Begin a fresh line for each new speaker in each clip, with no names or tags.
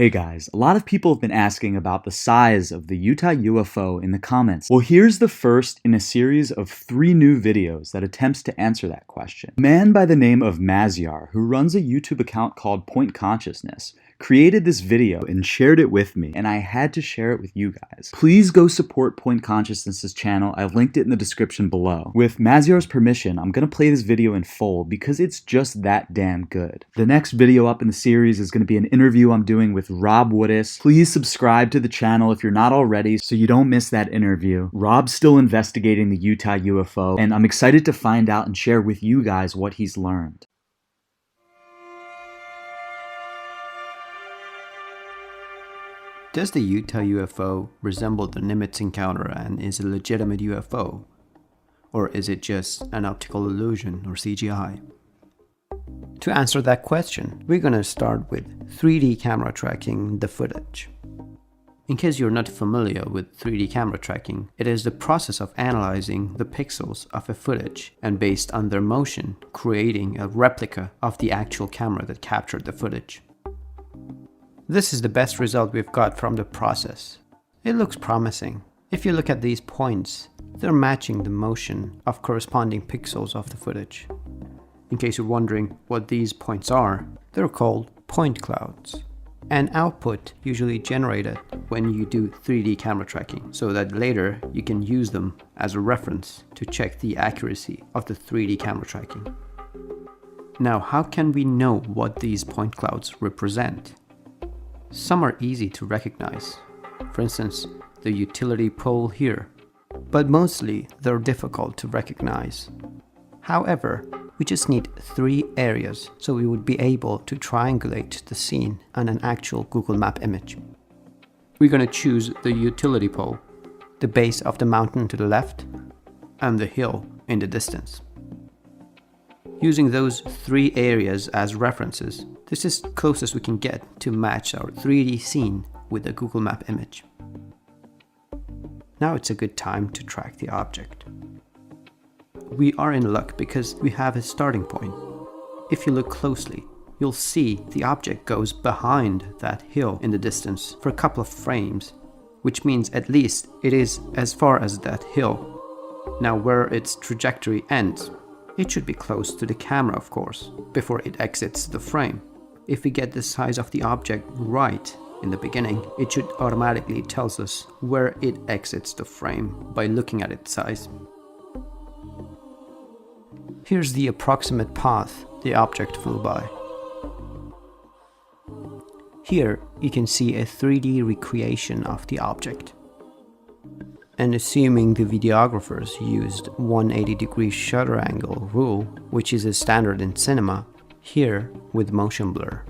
Hey guys, a lot of people have been asking about the size of the Utah UFO in the comments. Well, here's the first in a series of 3 new videos that attempts to answer that question. A man by the name of Mazyar, who runs a YouTube account called Point Consciousness, created this video and shared it with me, and I had to share it with you guys. Please go support Point Consciousness's channel. I've linked it in the description below. With Mazyar's permission, I'm gonna play this video in full because it's just that damn good. The next video up in the series is gonna be an interview I'm doing with Rob Woodis. Please subscribe to the channel if you're not already so you don't miss that interview. Rob's still investigating the Utah UFO, and I'm excited to find out and share with you guys what he's learned.
Does the Utah UFO resemble the Nimitz encounter and is a legitimate UFO? Or is it just an optical illusion or CGI? To answer that question, we're going to start with 3D camera tracking the footage. In case you're not familiar with 3D camera tracking, it is the process of analyzing the pixels of a footage and based on their motion, creating a replica of the actual camera that captured the footage. This is the best result we've got from the process. It looks promising. If you look at these points, they're matching the motion of corresponding pixels of the footage. In case you're wondering what these points are, they're called point clouds. An output usually generated when you do 3D camera tracking, so that later you can use them as a reference to check the accuracy of the 3D camera tracking. Now, how can we know what these point clouds represent? Some are easy to recognize, for instance, the utility pole here, but mostly they're difficult to recognize. However, we just need 3 areas so we would be able to triangulate the scene on an actual Google Map image. We're going to choose the utility pole, the base of the mountain to the left, and the hill in the distance. Using those 3 areas as references, this is closest we can get to match our 3D scene with a Google Map image. Now it's a good time to track the object. We are in luck because we have a starting point. If you look closely, you'll see the object goes behind that hill in the distance for a couple of frames, which means at least it is as far as that hill. Now where its trajectory ends, it should be close to the camera, of course, before it exits the frame. If we get the size of the object right in the beginning, it should automatically tell us where it exits the frame by looking at its size. Here's the approximate path the object flew by. Here you can see a 3D recreation of the object. And assuming the videographers used 180-degree shutter angle rule, which is a standard in cinema, here with motion blur.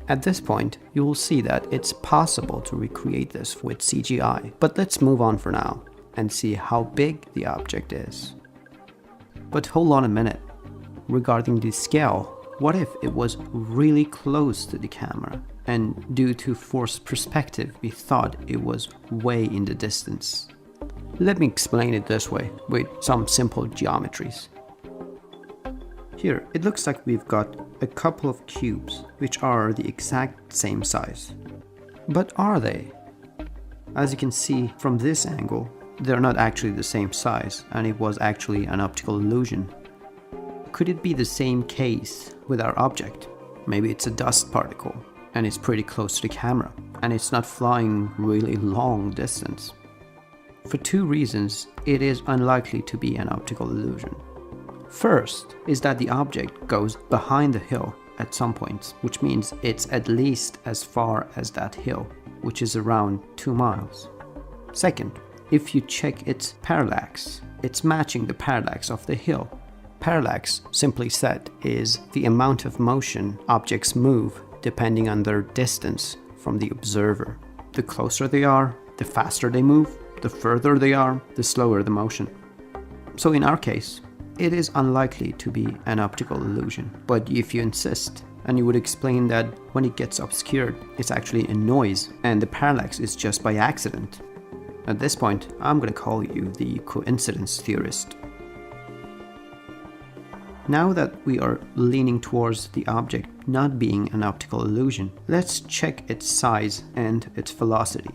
At this point, you will see that it's possible to recreate this with CGI, but let's move on for now and see how big the object is. But hold on a minute. Regarding the scale, what if it was really close to the camera and due to forced perspective we thought it was way in the distance? Let me explain it this way with some simple geometries. Here it looks like we've got a couple of cubes which are the exact same size. But are they? As you can see from this angle, they're not actually the same size and it was actually an optical illusion. Could it be the same case with our object? Maybe it's a dust particle and it's pretty close to the camera and it's not flying really long distance. For 2 reasons, it is unlikely to be an optical illusion. First is that the object goes behind the hill at some points, which means it's at least as far as that hill, which is around 2 miles. Second, if you check its parallax, it's matching the parallax of the hill. Parallax, simply said, is the amount of motion objects move depending on their distance from the observer. The closer they are, the faster they move. The further they are, the slower the motion. So in our case, it is unlikely to be an optical illusion. But if you insist, and you would explain that when it gets obscured, it's actually a noise and the parallax is just by accident. At this point, I'm gonna call you the coincidence theorist. Now that we are leaning towards the object not being an optical illusion, let's check its size and its velocity.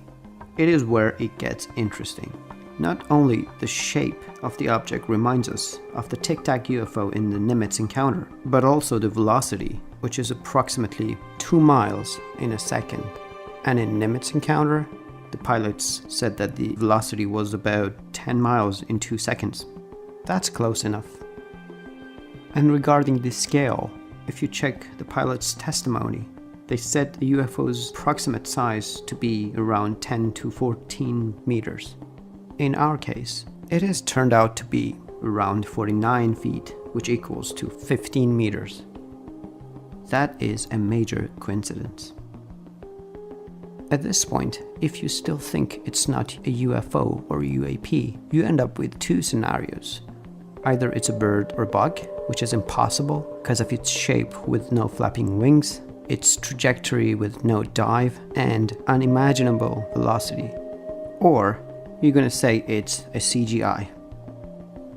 It is where it gets interesting. Not only the shape of the object reminds us of the Tic Tac UFO in the Nimitz encounter, but also the velocity, which is approximately 2 miles in a second. And in Nimitz encounter, the pilots said that the velocity was about 10 miles in 2 seconds. That's close enough. And regarding the scale, if you check the pilot's testimony, they said the UFO's approximate size to be around 10 to 14 meters. In our case, it has turned out to be around 49 feet, which equals to 15 meters. That is a major coincidence. At this point, if you still think it's not a UFO or UAP, you end up with 2 scenarios. Either it's a bird or bug, which is impossible because of its shape with no flapping wings, its trajectory with no dive, and unimaginable velocity. Or you're gonna say it's a CGI.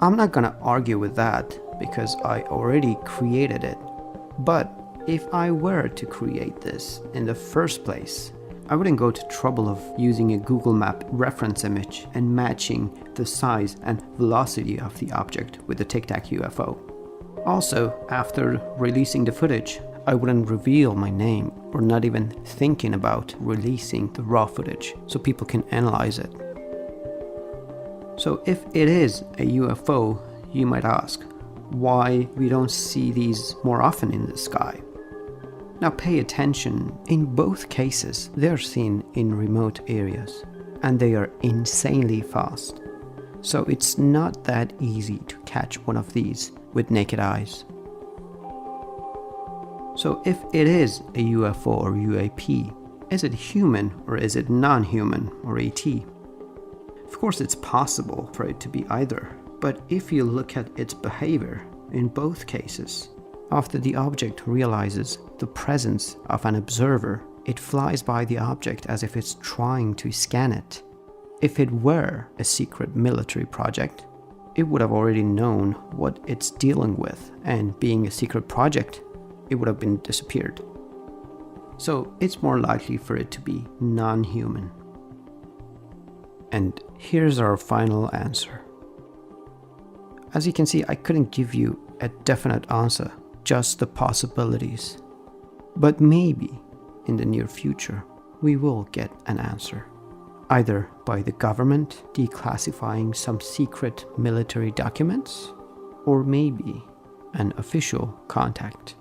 I'm not gonna argue with that because I already created it. But if I were to create this in the first place, I wouldn't go to trouble of using a Google Map reference image and matching the size and velocity of the object with the Tic Tac UFO. Also, after releasing the footage, I wouldn't reveal my name or not even thinking about releasing the raw footage so people can analyze it. So if it is a UFO, you might ask, why we don't see these more often in the sky? Now pay attention, in both cases they're seen in remote areas and they are insanely fast. So it's not that easy to catch one of these with naked eyes. So if it is a UFO or UAP, is it human or is it non-human or AT? Of course it's possible for it to be either, but if you look at its behavior in both cases, after the object realizes the presence of an observer, it flies by the object as if it's trying to scan it. If it were a secret military project, it would have already known what it's dealing with, and being a secret project, it would have been disappeared. So it's more likely for it to be non-human. And here's our final answer. As you can see, I couldn't give you a definite answer, just the possibilities. But maybe in the near future, we will get an answer. Either by the government declassifying some secret military documents, or maybe an official contact.